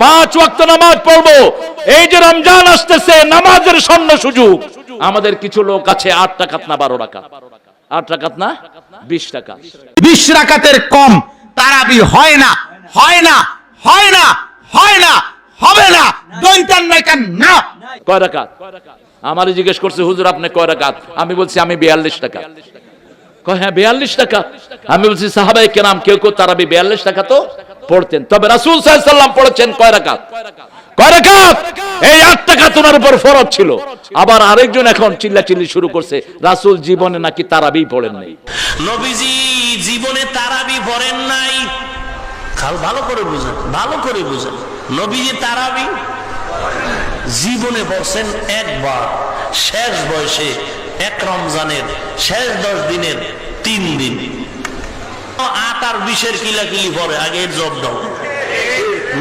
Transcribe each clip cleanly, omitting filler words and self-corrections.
5 ওয়াক্ত নামাজ পড়বো। এই যে রমজান আসতেছে, নামাজের স্বর্ণ সুযোগ। আমাদের কিছু লোক আছে 8 রাকাত না 12 রাকাত, 8 রাকাত না 20 রাকাত, 20 রাকাতের কম তারাবি হয় না, হয় না, হয় না, হয় না, হবে না, দৈতান নাই কেন না। কয় রাকাত? আমারে জিজ্ঞেস করছে, হুজুর আপনি কয় রাকাত? আমি বলছি আমি 42 রাকাত। কয় হ্যাঁ 42 রাকাত। আমি বলছি সাহাবায়ে কেরাম কেউ কেউ তারাবি 42 রাকাত তো পড়তেন, তবে রাসূল সাল্লাল্লাহু আলাইহি ওয়াসাল্লাম পড়েছেন কয় রাকাত? কয় রাকাত? এই 8 রাকাত ওনার উপর ফরজ ছিল। আবার আরেকজন এখন চিল্লাচিল্লি শুরু করছে রাসূল জীবনে নাকি তারাবি পড়েন নাই। নবীজি জীবনে তারাবি পড়েন নাই। ভালো করে বুঝেন, ভালো করে বুঝেন। নবীজি তারাবি জীবনে পড়ছেন একবার, শেষ বয়সে, এক রমজানের শেষ 10 দিনের 3 দিন। 8 আর 20 কিলাকিলি পরে আগে এর জব দাও।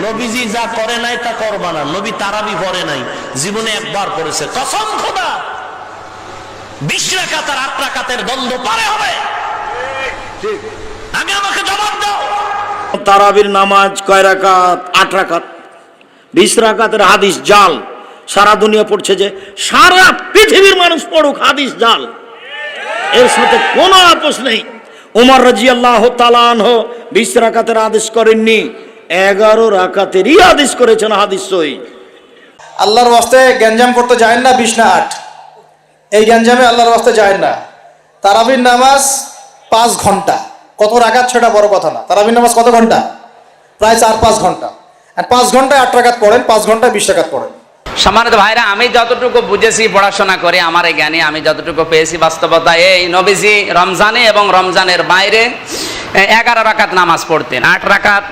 নবীজি যা করে নাই তা করবা না। নবী তারাবি পড়ে নাই, জীবনে একবার পড়েছে। কসম খোদা 20 রাকাত আর 8 রাকাতের দ্বন্দ্ব পারে হবে। আগে আমাকে জবাব দাও। তারাবির নামাজ কয় রাকাত? 8 রাকাত। 20 রাকাতের হাদিস জাল, সারা দুনিয়া পড়ছে, যে সারা পৃথিবীর মানুষ পড়ুক, হাদিস জাল, এর সাথে কোনো আপোষ নেই। ওমর রাদিয়াল্লাহু তাআলা আনহু 20 রাকাতের আদেশ করেননি, 11 রাকাতেরই আদেশ করেছেন, হাদিস সহিহ। আল্লাহর ওয়াস্তে গ্যাঞ্জাম করতে যায় না 20 না 8, এই গ্যাঞ্জামে আল্লাহর ওয়াস্তে যায় না। তারাবির নামাজ 5 ঘন্টা, কত রাকাত সেটা বড় কথা না। তারাবির নামাজ কত ঘন্টা? প্রায় 4-5 ঘন্টা। আর 5 ঘন্টায় 8 রাকাত পড়েন, 5 ঘন্টায় 20 রাকাত পড়েন। সম্মানিত ভাইরা, আমি যতটুকু বুঝেছি পড়াশোনা করে, আমার এই জ্ঞানে আমি যতটুকু পেয়েছি, বাস্তবতা এই নবীজি রমজানে এবং রমজানের বাইরে 11 রাকাত নামাজ পড়তেন। 8 রাকাত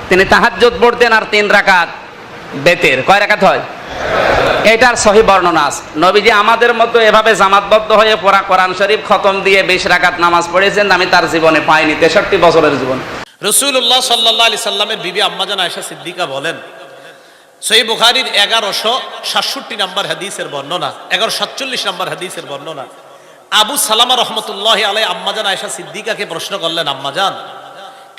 তিনি তাহাজ্জুদ পড়তেন, আর 3 রাকাত বেতের। কয় রাকাত হয়? এটার সহি বর্ণনা আছে। নবীজি আমাদের মতো এভাবে জামাতবদ্ধ হয়ে পড়া কোরআন শরীফ খতম দিয়ে 20 রাকাত নামাজ পড়েছেন, আমি তার জীবনে পাইনি, 63 বছরের জীবন। রাসূলুল্লাহ সাল্লাল্লাহু আলাইহি সাল্লামের বিবি আম্মাজান আয়েশা সিদ্দিকা বলেন, সহিহ বুখারীর 1167 নম্বর হাদিসের বর্ণনা, 1147 নম্বর হাদিসের বর্ণনা, আবু সালামা রাহমাতুল্লাহি আলাইহি আম্মাজান আয়েশা সিদ্দিকাকে প্রশ্ন করলেন, আম্মাজান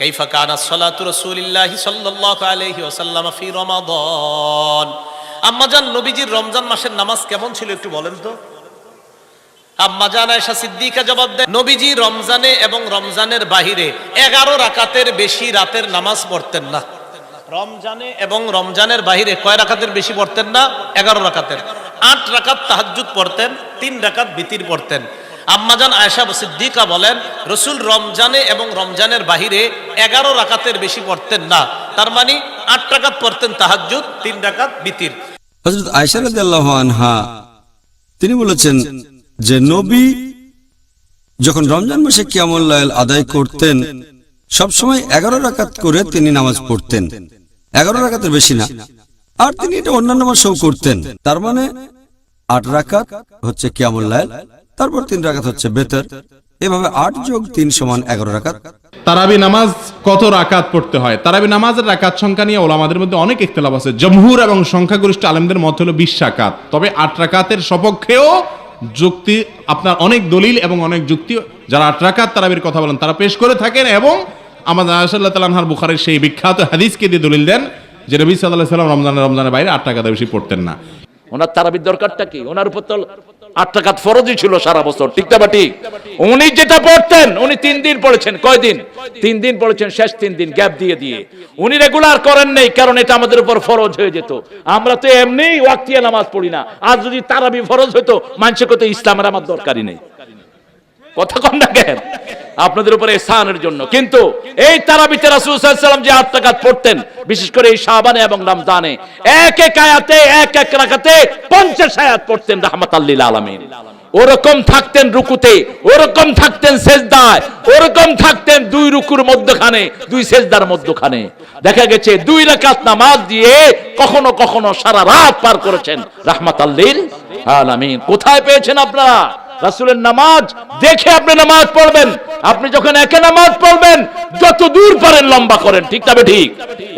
কাইফা কানাত সালাতু রাসূলিল্লাহি সাল্লাল্লাহু আলাইহি ওয়াসাল্লাম ফি রমাদান, আম্মাজান নবীজির রমজান মাসের নামাজ কেমন ছিল একটু বলেন তো। আম্মাজান আয়েশা সিদ্দিকা জবাব দেন, নবীজি রমজানে এবং রমজানের বাহিরে 11 রাকাতের বেশি রাতের নামাজ পড়তেন না। রমজানে এবং রমজানের বাহিরে কয় রাকাতের বেশি পড়তেন না? 11 রাকাতের। 8 রাকাত তাহাজ্জুদ পড়তেন, 3 রাকাত বিতির পড়তেন। আম্মাজান আয়েশা সিদ্দিকা বলেন, রাসূল রমজানে এবং রমজানের বাহিরে 11 রাকাতের বেশি পড়তেন না। তার মানে 8 রাকাত পড়তেন তাহাজ্জুদ, 3 রাকাত বিতির। হযরত আয়েশা রাদিয়াল্লাহু আনহা তিনি বলেছেন যে নবী যখন রমজান মাসে কিয়ামুল লাইল আদায় করতেন, সবসময় 11 রাকাত করে তিনি নামাজ পড়তেন, 11 রাকাতের বেশি না। আর তিনি এটা অন্যান্য মাসেও করতেন। তার মানে 8 রাকাত হচ্ছে কিয়ামুল লাইল, তারপর 3 রাকাত হচ্ছে বেতর, এভাবে 8 যোগ 3 সমান 11 রাকাত। তারাবি নামাজ কত রাকাত পড়তে হয়? তারাবি নামাজের রাকাত সংখ্যা নিয়ে ওলামাদের মধ্যে অনেক ইখতিলাফ আছে। জমহুর এবং সংখ্যাগরিষ্ঠ আলেমদের মত হলো 20 রাকাত। তবে 8 রাকাতের সপক্ষেও যুক্তি, আপনার অনেক দলিল এবং অনেক যুক্তি যারা 8 রাকাত তারাবির কথা বলেন তারা পেশ করে থাকেন, এবং আমাদের আয়েশা রাদিয়াল্লাহু তাআলা আনহার বুখারীর সেই বিখ্যাত হাদিসকে দিয়ে দলিল দেন যে নবী সাল্লাল্লাহু আলাইহি ওয়াসাল্লাম রমজানের বাইরে 8 রাকাতের বেশি পড়তেন না। ওনার তারাবির দরকারটা কি? ওনার উপর তো 8 রাকাত ফরজই ছিল সারা বছর, ঠিক না ঠিক? উনি যেটা পড়তেন উনি 3 দিন পড়েছেন। কয় দিন? 3 দিন পড়েছেন, শেষ 3 দিন গ্যাপ দিয়ে দিয়ে। উনি রেগুলার করেন নাই, কারণ এটা আমাদের উপর ফরজ হয়ে যেত। আমরা তো এমনি ওয়াক্তিয়া নামাজ পড়ি না, আর যদি তারাবি ফরজ হতো মানুষের কত ইসলামের আমার দরকারই নেই। কথা কম না কেন? আপনাদের উপরে ইহসানের জন্য। কিন্তু এই তারাবিতে রাসূল সাল্লাল্লাহু আলাইহি ওয়াসাল্লাম যে 8 রাকাত পড়তেন, বিশেষ করে এই শাবানে এবং রমজানে, এক এক আয়াতে এক এক রাকাতে 50 আয়াত পড়তেন রাহমাতাল লিল আলামিন। ওরকম থাকতেন রুকুতে, ওরকম থাকতেন সেজদায়, ওরকম থাকতেন 2 রুকুর মধ্যখানে, 2 সেজদার মধ্যখানে। দেখা গেছে 2 রাকাত নামাজ দিয়ে কখনো কখনো সারা রাত পার করেছেন রাহমাতাল লিল আলামিন। কোথায় পেয়েছেন আপনারা রাসূলের নামাজ? দেখে আপনি নামাজ পড়বেন। আপনি যখন একে নামাজ পড়বেন যত দূর পারেন লম্বা করেন, ঠিক তবে ঠিক।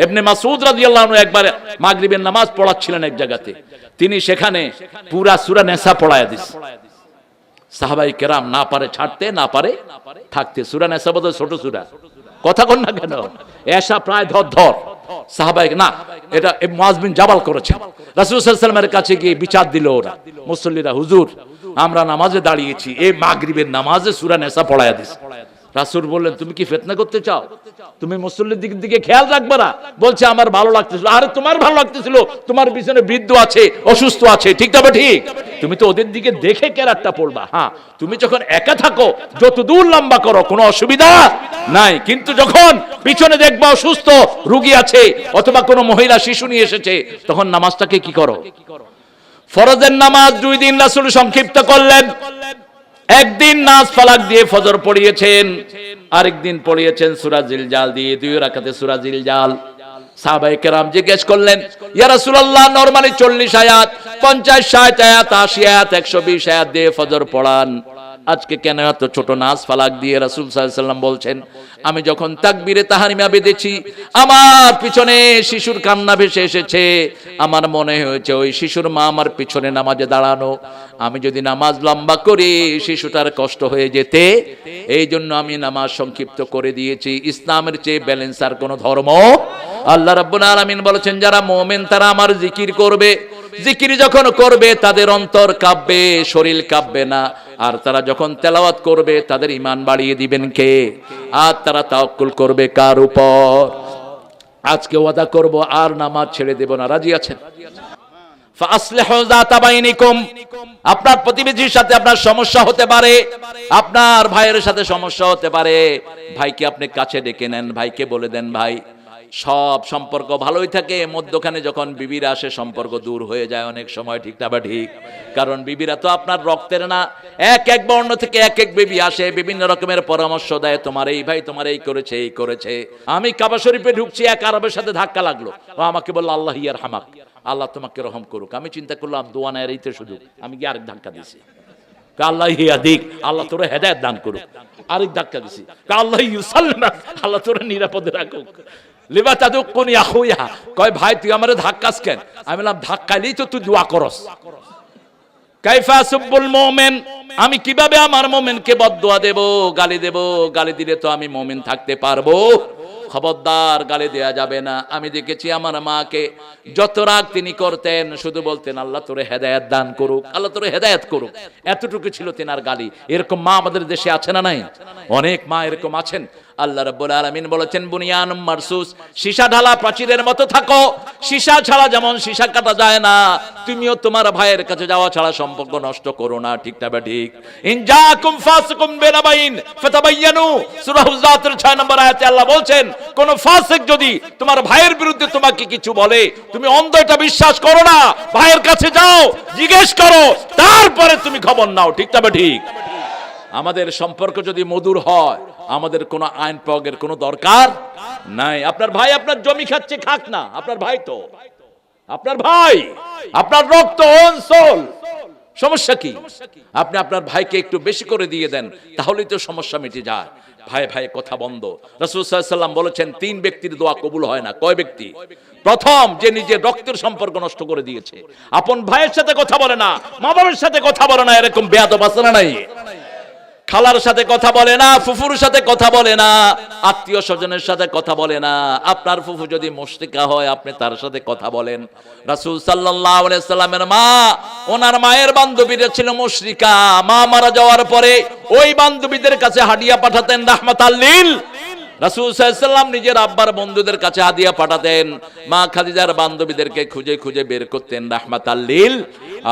ইবনে মাসউদ রাদিয়াল্লাহু আনহু একবার মাগরিবের নামাজ পড়াচ্ছিলেন এক জায়গাতে, তিনি সেখানে পুরা সূরা নিসা পড়ায়া দিয়েছেন। সাহাবায়ে কেরাম না পারে ছাড়তে, না পারে থাকতে। সূরা নিসা বড় ছোট সূরা, কথা কন না কেন? এসা প্রায় ধর সাহাবায়ে না, এটা মুআজ বিন জাবাল করেছেন। রাসূল সাল্লাল্লাহু আলাইহি ওয়াসাল্লামের কাছে গিয়ে বিচার দিল ওরা মুসল্লিরা, হুজুর আমরা নামাজে দাঁড়িয়েছি, এই মাগরিবের নামাজে সূরা নিসা পড়ায়া দিস। রাসূল বললেন তুমি কি ফিতনা করতে চাও? তুমি মুসল্লির দিকে খেয়াল রাখবে না? বলছে আমার ভালো লাগতেছিল। আরে তোমার ভালো লাগতেছিল, তোমার পিছনে বৃদ্ধ আছে, অসুস্থ আছে, ঠিক তবে ঠিক, তুমি তো ওদের দিকে দেখে কেরাতটা পড়বা। হ্যাঁ, তুমি যখন একা থাকো যত দূর লম্বা করো কোনো অসুবিধা নাই, কিন্তু যখন পিছনে দেখবা অসুস্থ রোগী আছে অথবা কোনো মহিলা শিশু নিয়ে এসেছে, তখন নামাজটাকে কি করো? ফরজের নামাজ 2 দিন রাসূল সংক্ষিপ্ত করলেন। একদিন নাস ফালাক দিয়ে ফজর পড়িয়েছেন, আরেকদিন পড়িয়েছেন সূরা জিলজাল দিয়ে 2 রাকাতে সূরা জিলজাল। সাহাবায়ে কেরাম জিজ্ঞেস করলেন, ইয়া রাসূলুল্লাহ নরমালি 40 আয়াত, 50 60 আয়াত, 80 আয়াত, 120 আয়াত দিয়ে ফজর পড়ান, আজকে কেন এত ছোট নাস ফালাক দিয়ে? রাসূল সাল্লাল্লাহু আলাইহি ওয়াসাল্লাম বলছেন, আমি যখন তাকবীরে তাহরিমা বেঁধেছি আমার পিছনে শিশুর কান্না ভেসে এসেছে, আমার মনে হয়েছে ওই শিশুর মা আমার পিছনে নামাজে দাঁড়ানো, আমি যদি নামাজ লম্বা করি শিশুটার কষ্ট হয়ে যেতে, এই জন্য আমি নামাজ সংক্ষিপ্ত করে দিয়েছি। ইসলামের চেয়ে ব্যালেন্স আর কোনো ধর্ম। আল্লাহ রাব্বুল আলামিন বলেছেন যারা মুমিন তারা আমার জিকির করবে, জিকির যখন করবে তাদের অন্তর কাঁপবে, শরীর কাঁপবে না, আর তারা যখন তেলাওয়াত করবে তাদের ঈমান বাড়িয়ে দিবেন কে? আর তারা তাওয়াক্কুল করবে কার উপর? আজকে ওয়াদা করব আর নামাজ ছেড়ে দেব না, রাজি আছেন? ফাসলিহু যাতা বাইনিকুম, আপনার প্রতিবেশীর সাথে আপনার সমস্যা হতে পারে, আপনার ভাইয়ের সাথে সমস্যা হতে পারে, ভাইকে আপনি কাছে ডেকে নেন, ভাইকে বলে দেন ভাই, সব সম্পর্ক ভালোই থাকে, মধ্যখানে যখন বিবিরা আসে সম্পর্ক দূর হয়ে যায় অনেক সময়, ঠিক না বা ঠিক? কারণ বিবিরা তো আপনার রক্তের না, এক এক বর্ণ থেকে এক এক বিবি আসে, বিভিন্ন রকমের পরামর্শ দেয়, তোমার এই ভাই তোমার এই করেছে এই করেছে। আমি কাবা শরীফে ঢুকছি, এক আরবের সাথে ধাক্কা লাগলো, ও আমাকে বলল আল্লাহ ইয়ার হামাক, আল্লাহ তোমাকে রহম করুক। আমি চিন্তা করলাম দোয়া নেয় এইতে সুযোগ, আমি কি আরেক ধাক্কা দিছি, আল্লাহ হিয়াদিক, আল্লাহ তোরা হেদায়েত দান করুক। আরেক ধাক্কা দিছি, আল্লাহ ইউসাল্লিমাক, আল্লাহ তোরা নিরাপদে রাখুক। লিবা তাদুকুনি আখুয়া, কয় ভাই তুই আমারে ধাক্কাস কেন? আমি বললাম ধাক্কাইলেই তো তুই দোয়া করস। কাইফা সুব্বুল মুমিন, আমি কিভাবে আমার মুমিনকে বদদোয়া দেব, গালি দেব? গালি দিলে তো আমি মুমিন থাকতে পারবো? খবরদার, গালি দেয়া যাবে না। আমি দেখেছি আমার মাকে যত রাগ তিনি করতেন শুধু বলতেন আল্লাহ তোরে হেদায়েত দান করুক, আল্লাহ তোরে হেদায়েত করুক, এতটুকু ছিল তেনার গালি। এরকম মা আমাদের দেশে আছে না নাই? অনেক মা এরকম আছেন। আল্লাহ রাব্বুল আলামিন বলেছেন বুনিয়ানুম মারসুস, সীসা ঢালা প্রাচীরের মতো থাকো, সীসা ছাড়া যেমন সীসা কাটা যায় না, তুমিও তোমার ভাইয়ের কাছে যাওয়া ছাড়া সম্পর্ক নষ্ট করো না, ঠিক না ঠিক? ইন জাকুম ফাসিকুম বিনাবাইন ফাতাবায়ানু, সূরা হুজরাতের 6 নম্বর আয়াতে আল্লাহ বলছেন কোন ফাসিক যদি তোমার ভাইয়ের বিরুদ্ধে তোমাকে কিছু বলে, তুমি অন্ধ এটা বিশ্বাস করো না, ভাইয়ের কাছে যাও, জিজ্ঞেস করো, তারপরে তুমি খবর নাও, ঠিক না ঠিক? আমাদের সম্পর্ক যদি মধুর হয় আমাদের কোনো আইন প্রয়োগের কোনো দরকার নাই। আপনার ভাই আপনার জমি খাচ্ছে, খাক না, আপনার ভাই তো আপনার ভাই, আপনার রক্ত অঞ্চল, সমস্যা কি? আপনি আপনার ভাইকে একটু বেশি করে দিয়ে দেন, তাহলেই তো সমস্যা মিটে যায়। ভাই ভাই কথা বন্ধ। রাসূল সাল্লাল্লাহু আলাইহি ওয়াসাল্লাম বলেছেন 3 ব্যক্তির দোয়া কবুল হয় না। কয় ব্যক্তি? প্রথম, যে নিজের রক্তের সম্পর্ক নষ্ট করে দিয়েছে, আপন ভাইয়ের সাথে কথা বলে না, মা বাবার সাথে কথা বলে না, এরকম বেয়াদব আছে না নাই? খালার সাথে কথা বলে না, ফুফুর সাথে কথা বলে না, আত্মীয় স্বজনের সাথে কথা বলে না। আপনার ফুফু যদি মুশরিকা হয় আপনি তার সাথে কথা বলেন। রাসূল সাল্লাল্লাহু আলাইহি সাল্লামের মা, ওনার মায়ের বান্ধবীরা ছিল মুশরিকা, মা মারা যাওয়ার পরে ওই বান্ধবীদের কাছে হাদিয়া পাঠাতেন রাহমাতাল লিল। রাসূল সাল্লাল্লাহু আলাইহি সাল্লাম নিজের আব্বার বন্ধুদের কাছে হাদিয়া পাঠাতেন, মা খাদিজার বান্ধবীদেরকে খুঁজে খুঁজে বের করতেন রাহমাতাল লিল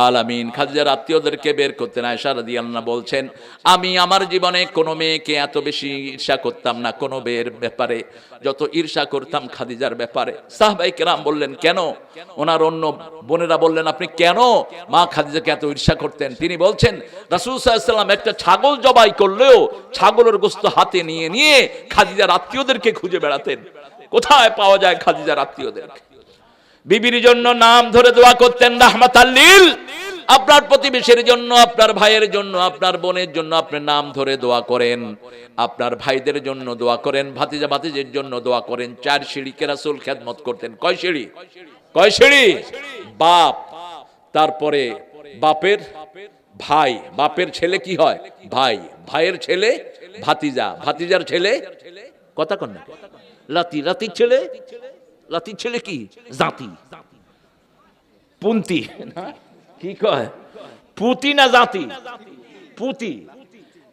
আলামিন। খাদিজার আত্মীয়দেরকে বের করতেন। আয়েশা রাদিয়াল্লাহু আনহা বলছেন, আমি আমার জীবনে কোনো মেয়েকে এত বেশি ঈর্ষা করতাম না কোনো মেয়ের ব্যাপারে যত ঈর্ষা করতাম খাদিজার ব্যাপারে। সাহাবায়ে কেরাম বললেন কেন? ওনার অন্য বোনেরা বললেন আপনি কেন মা খাদিজাকে এত ঈর্ষা করতেন? তিনি বলছেন রাসূল সাল্লাল্লাহু আলাইহি সাল্লাম একটা ছাগল জবাই করলেও ছাগলের গোশত হাতে নিয়ে নিয়ে খাদিজার আত্মীয়দেরকে খুঁজে বেড়াতেন, কোথায় পাওয়া যায় খাদিজার আত্মীয়দেরকে। বিবির জন্য নাম ধরে দোয়া করতেন রাহমাতাল লিল। আপনার প্রতিবেশীর জন্য, আপনার ভাইয়ের জন্য, আপনার বোনের জন্য আপনি নাম ধরে দোয়া করেন, আপনার ভাইদের জন্য দোয়া করেন, ভাতিজা ভাতিজের জন্য দোয়া করেন। 4 সিঁড়িকে রাসূল খেদমত করতেন। কয় সিঁড়ি? কয় সিঁড়ি? বাপ, তারপরে বাপের ভাই, বাপের ছেলে কি হয়? ভাই, ভাইয়ের ছেলে ভাতিজা, ভাতিজার ছেলে কথা কন না, লাতি, লাতির ছেলে লাতির ছেলে কি জাতি, পুন্তি না কি কয়, পুতি না জাতি, পুতি।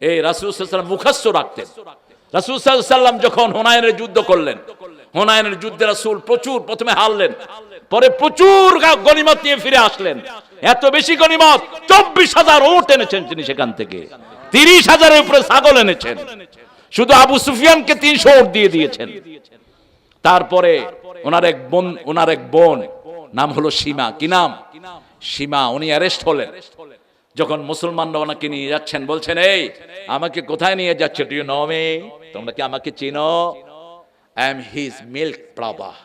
এই রাসূল সাল্লাল্লাহু আলাইহি ওয়াসাল্লাম মুখস্থ রাখতেন। রাসূল সাল্লাল্লাহু আলাইহি ওয়াসাল্লাম যখন হুনাইনের যুদ্ধ করলেন, হুনাইনের যুদ্ধে রাসূল প্রচুর প্রথমে হারলেন, পরে প্রচুর গনিমত নিয়ে ফিরে আসলেন। এত বেশি গনিমত 24,000 উট এনেছেন তিনি সেখান থেকে, 30,000-এর উপরে ছাগল এনেছেন। শুধু আবু সুফিয়ানকে 300 উট দিয়ে দিয়েছেন। তারপরে ওনার এক বোন নাম হলো সীমা, কি নাম? সীমা। উনি অ্যারেস্ট হলেন। যখন মুসলমানরা ওনাকে নিয়ে যাচ্ছেন, বলছেন এই আমাকে কোথায় নিয়ে যাচ্ছে? Do you know me? তোমরা কি আমাকে চিনো? I am his milk brother,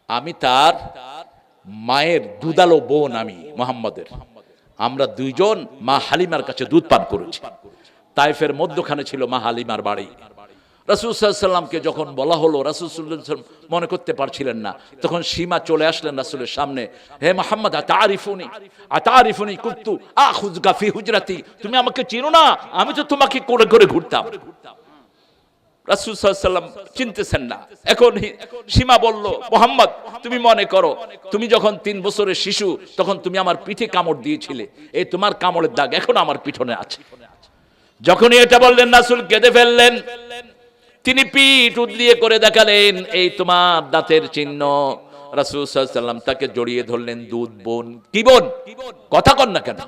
আমি তার মায়ের দুধালো বোন, আমি মুহাম্মদের। আমরা দুইজন মা হালিমার কাছে দুধ পান করেছি। তাইফের মধ্যখানে ছিল মা হালিমার বাড়ি। রাসূল সাল্লাল্লাহু আলাইহি ওয়াসাল্লামকে যখন বলা হলো, রাসূল সাল্লাল্লাহু আলাইহি ওয়াসাল্লাম মনে করতে পারছিলেন না। তখন সীমা চলে আসলেন রাসূলের সামনে। হে মুহাম্মদ, আতারিফুনি কুনতু আখুযুকা ফি হুজরাতি, তুমি আমাকে চিনো না? আমি তো তোমাকে করে করে ঘুরতাম। রাসূল সাল্লাল্লাহু আলাইহি ওয়াসাল্লাম চিনতেছেন না। এখন সীমা বলল, মুহাম্মদ তুমি মনে করো তুমি যখন 3 বছরের শিশু তখন তুমি আমার পিঠে কামড় দিয়েছিলে, এই তোমার কামড়ের দাগ এখন আমার পিছনে আছে। যখনই এটা বললেন রাসূল কেঁদে ফেললেন। তিনি পিঠ উদলিয়ে করে দেখালেন, এই তোমার দাঁতের চিহ্ন। রাসূল সাল্লাল্লাহু আলাইহি ওয়াসাল্লাম তাকে জড়িয়ে ধরলেন। দুধ বোন, কি বোন? কথা কন না কেন?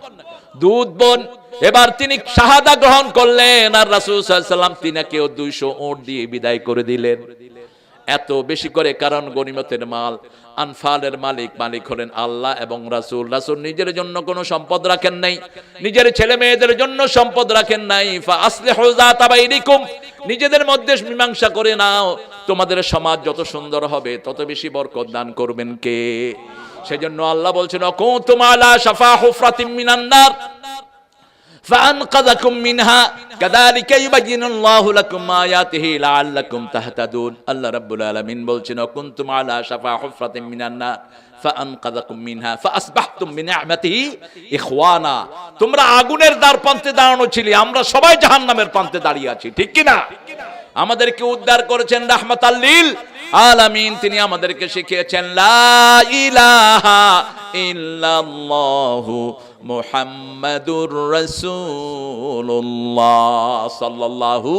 দুধ বোন। এবার তিনি শাহাদা গ্রহণ করলেন, আর রাসূল সাল্লাল্লাহু আলাইহি ওয়াসাল্লাম তিনাকেও 200 উট দিয়ে বিদায় করে দিলেন। এত বেশি করে, কারণ গনিমতের মাল, আনফালের মালিক হলেন আল্লাহ এবং রাসূল। রাসূল নিজের জন্য কোনো সম্পদ রাখেন নাই, নিজের ছেলে মেয়েদের জন্য সম্পদ রাখেন নাই। ফা আসলিহু যাতা বাইনিকুম, নিজেদের মধ্যে মীমাংসা করে নাও, তোমাদের সমাজ যত সুন্দর হবে তত বেশি বরকত দান করবেন কে? সেজন্য আল্লাহ বলছেন, কুনতুম আলা শাফা হুফরাতিম মিনান নার فأنقذكم منها كذلك يبين الله لكم آياته لعلكم تهتدون। আল্লাহ রাব্বুল আলামিন বলছেন, কুনতুম আলা শাফা হুফরাতিম মিনান নার فأنقذكم منها فأصبحتم بنعمته إخوانا। তোমরা আগুনের দ্বার প্রান্তে দাঁড়ানো ছিলে, আমরা সবাই জাহান্নামের প্রান্তে দাঁড়িয়ে আছি, ঠিক কি না? আমাদেরকে উদ্ধার করেছেন রাহমাতাল লিল আলামিন। তিনি আমাদেরকে শিখিয়েছেন লা ইলাহা ইল্লাল্লাহু মুহাম্মাদুর রাসূলুল্লাহ সাল্লাল্লাহু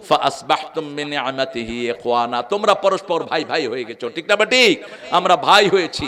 ফাসবাহতুম বিনিআমাতিহি ইখওয়ানা। তোমরা পরস্পর ভাই ভাই হয়ে গেছো, ঠিক না? ঠিক আমরা ভাই হয়েছি।